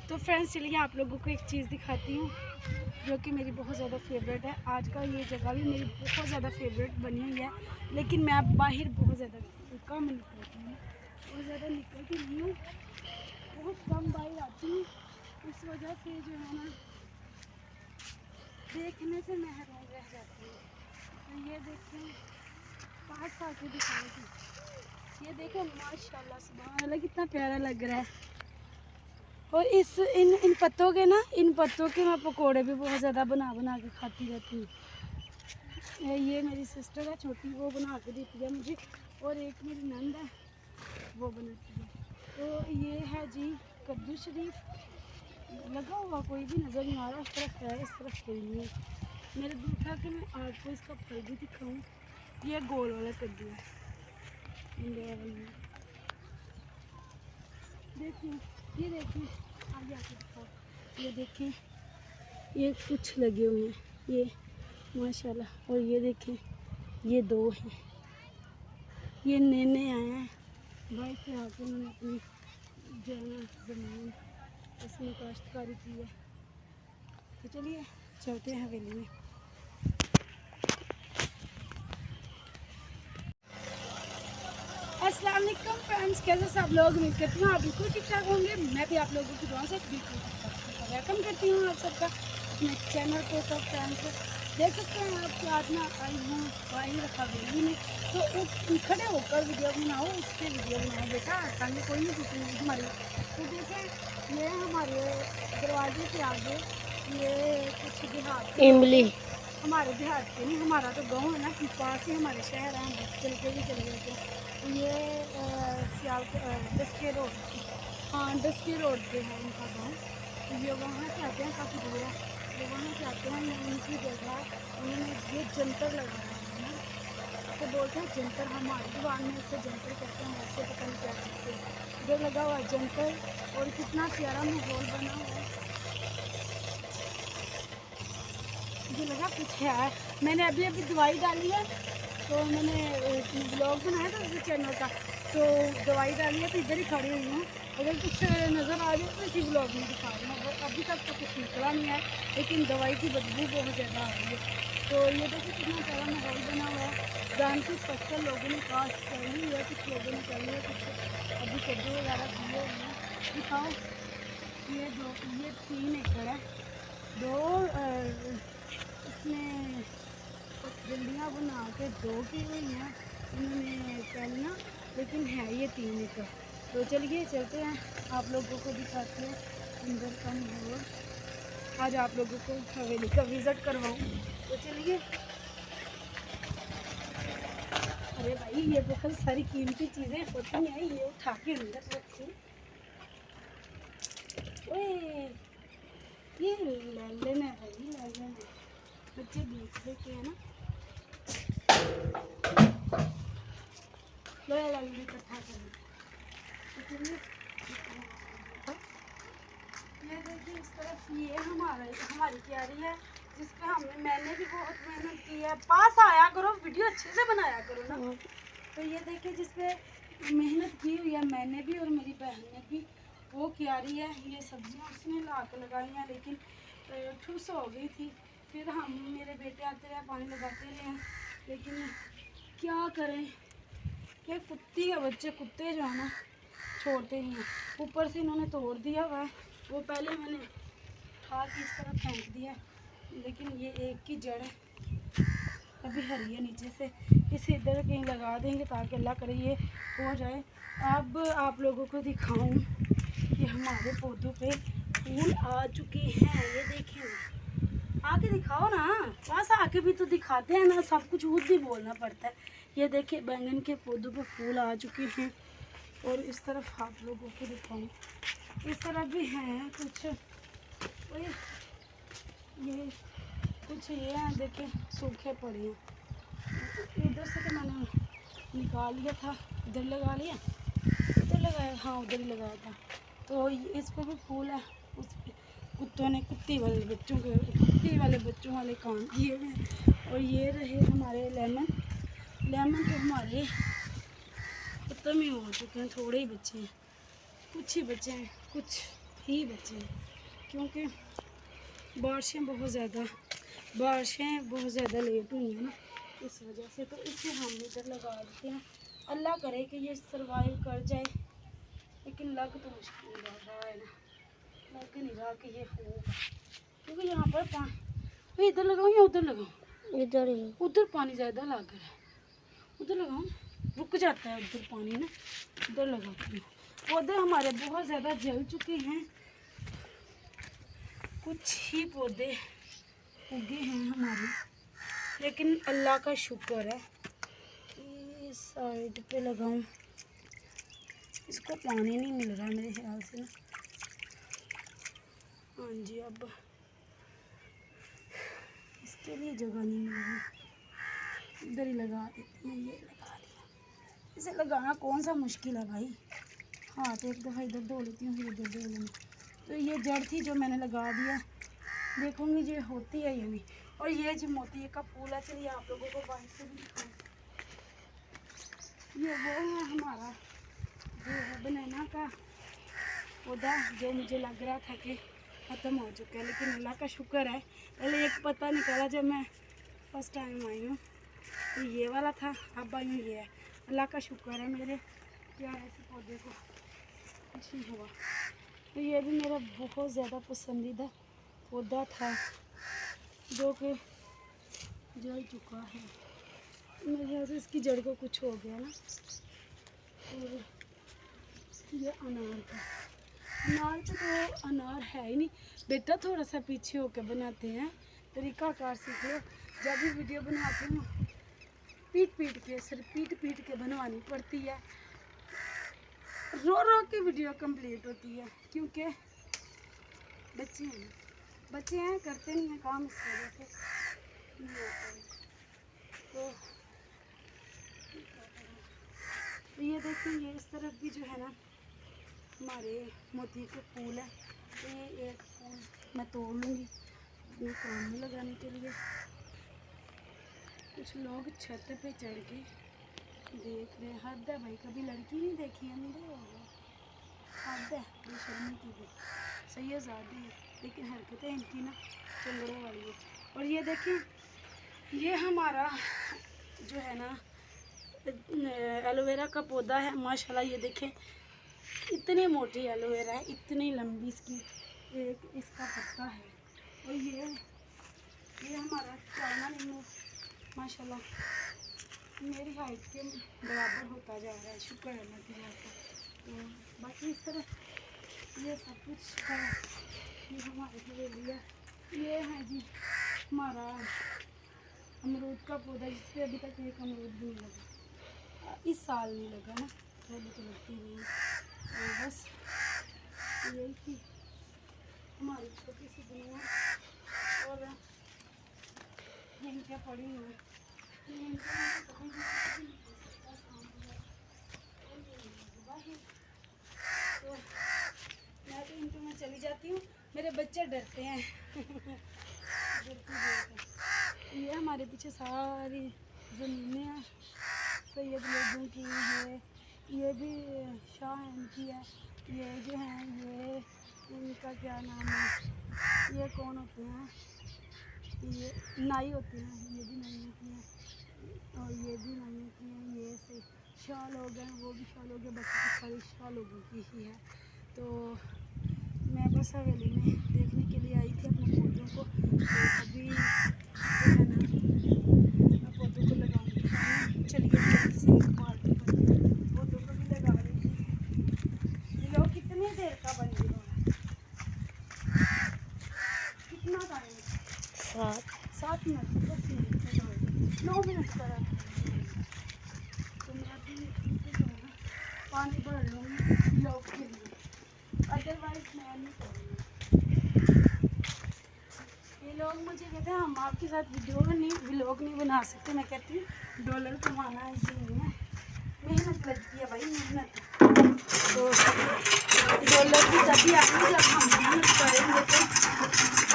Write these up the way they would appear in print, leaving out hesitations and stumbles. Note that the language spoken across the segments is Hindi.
तो फ्रेंड्स चलिए आप लोगों को एक चीज़ दिखाती हूँ जो कि मेरी बहुत ज़्यादा फेवरेट है। आज का ये जगह भी मेरी बहुत ज़्यादा फेवरेट बनी हुई है, लेकिन मैं अब बाहर बहुत ज़्यादा कम निकलती हूँ, बहुत ज़्यादा निकलती नहीं हूँ, बहुत कम बाहर आती हूँ। इस वजह से जो है ना देखने से महरूम रह जाती हूँ। तो ये देखें, पास आके दिखाएगी, ये देखो माशाल्लाह सुभान अल्लाह कितना प्यारा लग रहा है। और इन पत्तों के ना, इन पत्तों के मैं पकोड़े भी बहुत ज़्यादा बना के खाती रहती हूँ। ये मेरी सिस्टर है छोटी, वो बना के देती है मुझे, और एक मेरी नंद है वो बनाती है। तो ये है जी कद्दू शरीफ, लगा हुआ कोई भी नज़र नहीं आ रहा, उस तरफ है इस तरफ कोई नहीं है। मेरा दिल था कि मैं आपको इसका फल भी दिखाऊँ। ये गोल वाला कद्दू है, इंडिया वाला। देखिए, ये देखिए, आगे आके दिखाओ, ये देखें, ये कुछ लगे हुए हैं ये माशाल्लाह। और ये देखें, ये दो हैं, ये नए आए हैं भाई से आके उन्होंने अपनी जो है ना ज़मीन इसमें काश्तकारी की है। तो चलिए चलते हैं हवेली में। अस्सलाम वालेकुम फ्रेंड्स, कैसे सब लोग? उम्मीद करती हूँ आप बिल्कुल ठीक ठाक होंगे। मैं भी आप लोगों की दुआ से बिल्कुल ठीक ठाक वेलकम करती हूँ आप सबका अपने चैनल को। सब फ्रेंड्स देख सकते हैं आप कि आज ना आई हूँ बाहर हवेली में, तो खड़े होकर वीडियो बनाओ, उससे वीडियो बनाओ बेटा, ताकि कोई नहीं पूछे हमारी। तो देखें, ये हमारे दरवाजे के आगे ये कुछ देहात इमली, हमारे देहात के नहीं, हमारा तो गाँव है ना, पास ही हमारे शहर है, हम चल के भी चले जाते हैं। ये डस्के रोड, हाँ डस्के रोड पे है उनका गाँव। ये वहाँ से आते हैं, काफ़ी दूर है, ये वहाँ से आते हैं। उनकी जगह उन्होंने ये जंतर लगाया है ना, तो बोलते हैं जंतर, हमारी दुकान में इससे जंतर कहते हैं, वैसे पता नहीं क्या कहते हैं। इधर लगा हुआ जंतर, और कितना प्यारा माहौल बना हुआ है। मुझे लगा कुछ है, मैंने अभी दवाई डाली है, तो मैंने ब्लॉग बनाया था उस चैनल का, तो दवाई डाली है, तो इधर ही खड़ी हुई हूँ। अगर कुछ नज़र आ जाए तो इसी ब्लॉग में दिखा रही हूँ। अभी तक तो कुछ निकला नहीं है, लेकिन दवाई की बदबू बहुत ज़्यादा आ रही है। तो ये देखिए कितना सारा माहौल बना हुआ है। धान की फसल लोगों ने काश्त कर ली है, कुछ लोगों ने कर लिया, कुछ अभी कद्दू वगैरह किए हुए हैं। दिखाओ, ये 3 एकड़ है, दो इसमें जल्दियाँ बना के 2 की हुई हैं उन्होंने पहलियाँ, लेकिन है ये 3 एकड़। तो चलिए चलते हैं, आप लोगों को दिखाते हैं अंदर का माहौल। आज आप लोगों को हवेली का विज़िट करवाऊँ, तो चलिए। अरे भाई, ये बहुत सारी कीमती चीज़ें होती हैं, ये उठा के अंदर रखी। ओए, ये ले लेना भाई, ले लेना, बच्चे देख लेते हैं ना। इकट्ठा करना, ये देखिए इस तरफ ये हमारी क्यारी है, जिसपे मैंने भी बहुत मेहनत की है। पास आया करो, वीडियो अच्छे से बनाया करो ना। तो ये देखिए जिसपे मेहनत की हुई है मैंने भी और मेरी बहन ने भी, वो क्यारी है। ये सब्जियां उसने ला के लगाई हैं, लेकिन ठूस हो गई थी। फिर हम मेरे बेटे आते रहे, पानी लगाते रहे, लेकिन क्या करें, ये कुत्ती के बच्चे, कुत्ते जो है ना छोड़ते नहीं हैं। ऊपर से इन्होंने तोड़ दिया हुआ है, वो पहले मैंने उठा के इस तरह फेंक दिया, लेकिन ये एक की जड़ है, अभी हरी है नीचे से, इसे इधर कहीं लगा देंगे ताकि अल्लाह करे ये हो जाए। अब आप लोगों को दिखाऊं कि हमारे पौधों पे फूल आ चुके हैं। ये देखें, आके दिखाओ ना, पास आके भी तो दिखाते हैं ना, सब कुछ खुद भी बोलना पड़ता है। ये देखिए बैंगन के पौधों पे फूल आ चुके हैं। और इस तरफ आप लोगों को दिखाऊं, इस तरफ भी हैं कुछ, ये कुछ ये हैं, देखिए सूखे पड़े हैं। इधर से तो मैंने निकाल लिया था, इधर लगा लिया, इधर लगाया, हाँ उधर ही लगाया था। तो इस पर भी फूल है, उस कुत्तों ने कुत्ती वाले बच्चों वाले काम किए हुए हैं। और ये रहे हमारे लेमन तो हमारे खत्म ही हो चुके हैं, थोड़े ही बच्चे हैं, कुछ ही बच्चे हैं, कुछ ही बचे हैं, क्योंकि बारिशें बहुत ज़्यादा लेट हुई हैं ना, इस वजह से। तो इसे हम इधर लगा देते हैं। अल्लाह करे कि ये सर्वाइव कर जाए, लेकिन लग तो मुश्किल रहा है ना, लग नहीं रहा कि ये होगा, क्योंकि यहाँ पर पानी, इधर लगाऊँ या उधर लगाऊँ? इधर ही। उधर पानी ज़्यादा लग रहा है, उधर लगाऊँ? रुक जाता है उधर पानी ना, उधर लगाती हूँ। पौधे हमारे बहुत ज़्यादा जल चुके हैं, कुछ ही पौधे उगे हैं हमारे, लेकिन अल्लाह का शुक्र है। इस साइड पे लगाऊं, इसको पानी नहीं मिल रहा मेरे ख्याल से ना। हाँ जी, अब इसके लिए जगह नहीं मिल रही, इधर ही लगा देती हूँ। ये लगा दिया, इसे लगाना कौन सा मुश्किल है भाई। हाँ, तो एक दफ़ा इधर धो लेती हूँ, फिर इधर धो लेंगे। तो ये जड़ थी जो मैंने लगा दिया, देखूँगी ये होती है या नहीं। और ये जो मोती का फूल है, चलिए आप लोगों को बाहर से भी दिखाऊँ। ये वो है हमारा जो है बनाना का पौधा, जो मुझे लग रहा था कि ख़त्म हो चुका है, लेकिन अल्लाह का शुक्र है। पहले एक पत्ता निकाला जब मैं फर्स्ट टाइम आई हूँ, तो ये वाला था, अब आई हूँ ये है। अल्लाह का शुक्र है मेरे प्यारे से पौधे को कुछ नहीं हुआ। तो ये भी मेरा बहुत ज़्यादा पसंदीदा पौधा था, जो कि जल चुका है। मेरे ख्याल से इसकी जड़ को कुछ हो गया ना। और ये अनार का, अनार तो अनार है ही नहीं बेटा, थोड़ा सा पीछे होकर बनाते हैं, तरीक़ाकार सीख लो। जब भी वीडियो बनाती हूँ पीट के बनवानी पड़ती है, रो के वीडियो कंप्लीट होती है, क्योंकि बच्चे हैं करते नहीं हैं काम, इस वजह से नहीं होता है। तो ये देखिए, ये इस तरफ भी जो है ना हमारे मोती के फूल है। तो ये एक फूल मैं तोड़ लूँगी अपने काम में लगाने के लिए। कुछ लोग छत पे चढ़ के देख रहे हैं, हद है भाई, कभी लड़की नहीं देखी, अंधे हो गए, हद है बेशर्मी की भी। सही है ज़्यादा है, लेकिन हरकतें इनकी ना चंगड़े वाली है। और ये देखें, ये हमारा जो है ना एलोवेरा का पौधा है, माशाल्लाह। ये देखें, इतनी मोटी एलोवेरा है, इतनी लंबी इसकी एक इसका पत्ता है। और ये हमारा चाइना नींबू माशाल्लाह मेरी हाइट के बराबर होता जा रहा है, शुक्र है अल्लाह का। तो बाकी इस तरह ये सब कुछ है। ये हमारे हवेलिया, ये है जी हमारा अमरूद का पौधा, जिस पर अभी तक एक अमरूद भी नहीं लगा, इस साल नहीं लगा ना, पहले तो लगती नहीं। तो बस यही थी हमारी छोटी सी दुनिया। और यहीं क्या पड़ी हुई है, तो मैं तो इनको में चली जाती हूँ, मेरे बच्चे डरते हैं। ये हमारे पीछे सारी ज़मीनें हैं सैयद लोगों की, ये भी शाह इनकी है। ये जो है ये इनका क्या नाम है, ये कौन होते हैं, ये नाई होते हैं, ये भी नाई होती हैं, और ये भी नाई होती हैं। ये से शाह लोग हैं, वो भी शाह लोग हैं, बाकी सारी शाह लोगों की ही है। तो मैं बस हवेली में देखने के लिए आई थी अपने पौधों को। तो अभी जो है ना मैं पौधों को लगाऊंगी, चलिए जल्दी से एक बाल्टी पर पौधों को भी लगा रही थी। ये लोग कितनी देर का बन गया, कितना टाइम, 7 मिनट, 10 मिनट, 9 मिनट का रहा। तो मैं अभी जो है ना पानी भर लूँगी लोग के लिए, अदरवाइज मैं नहीं करूँगी। ये लोग मुझे कहते हैं हम आपके साथ व्लॉग नहीं बना सकते। मैं कहती हूँ डॉलर कमाना ऐसे नहीं है, मेहनत लगती है भाई, मेहनत। तो दौलत भी तभी आएगी जब हम मेहनत करेंगे। तो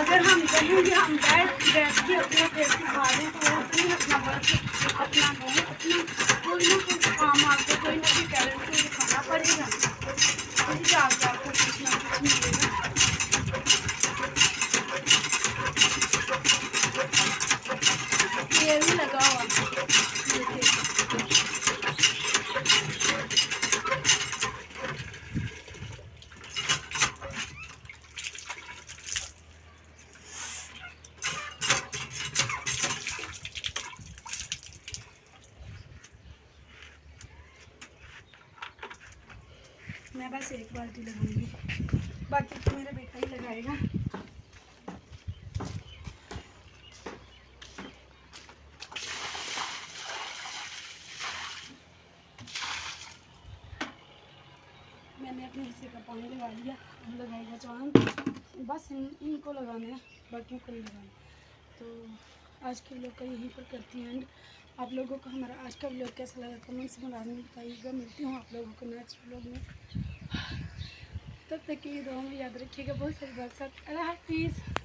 अगर हम कहेंगे हम बैठ के अपना पेट खा दें तो वो तो नहीं अपना वर्क अपना नहीं, अपना कोई ना कोई काम आपको कोई ना कोई टैलेंट को दिखाना पड़ेगा, फिर जाके आपको कुछ ना कुछ मिलेगा। ये भी लगा हुआ देखिए। मैं बस एक बाल्टी लगाऊंगी, बाकी तो मेरा बेटा ही लगाएगा। मैंने अपने हिस्से का पानी लगा लिया, अब लगाएगा चांद। बस इनको लगाना है, बाकियों को नहीं लगाना। तो आज के व्लॉग का यहीं पर करती हैं एंड। आप लोगों को हमारा आज का व्लॉग कैसा लगा कमेंट्स में लाजमी बताइएगा। मिलती हूँ आप लोगों को नेक्स्ट व्लॉग में, तब तक के लिए दुआ में याद रखिएगा। बहुत सारी बात साथ। अल्लाह हाफिज़।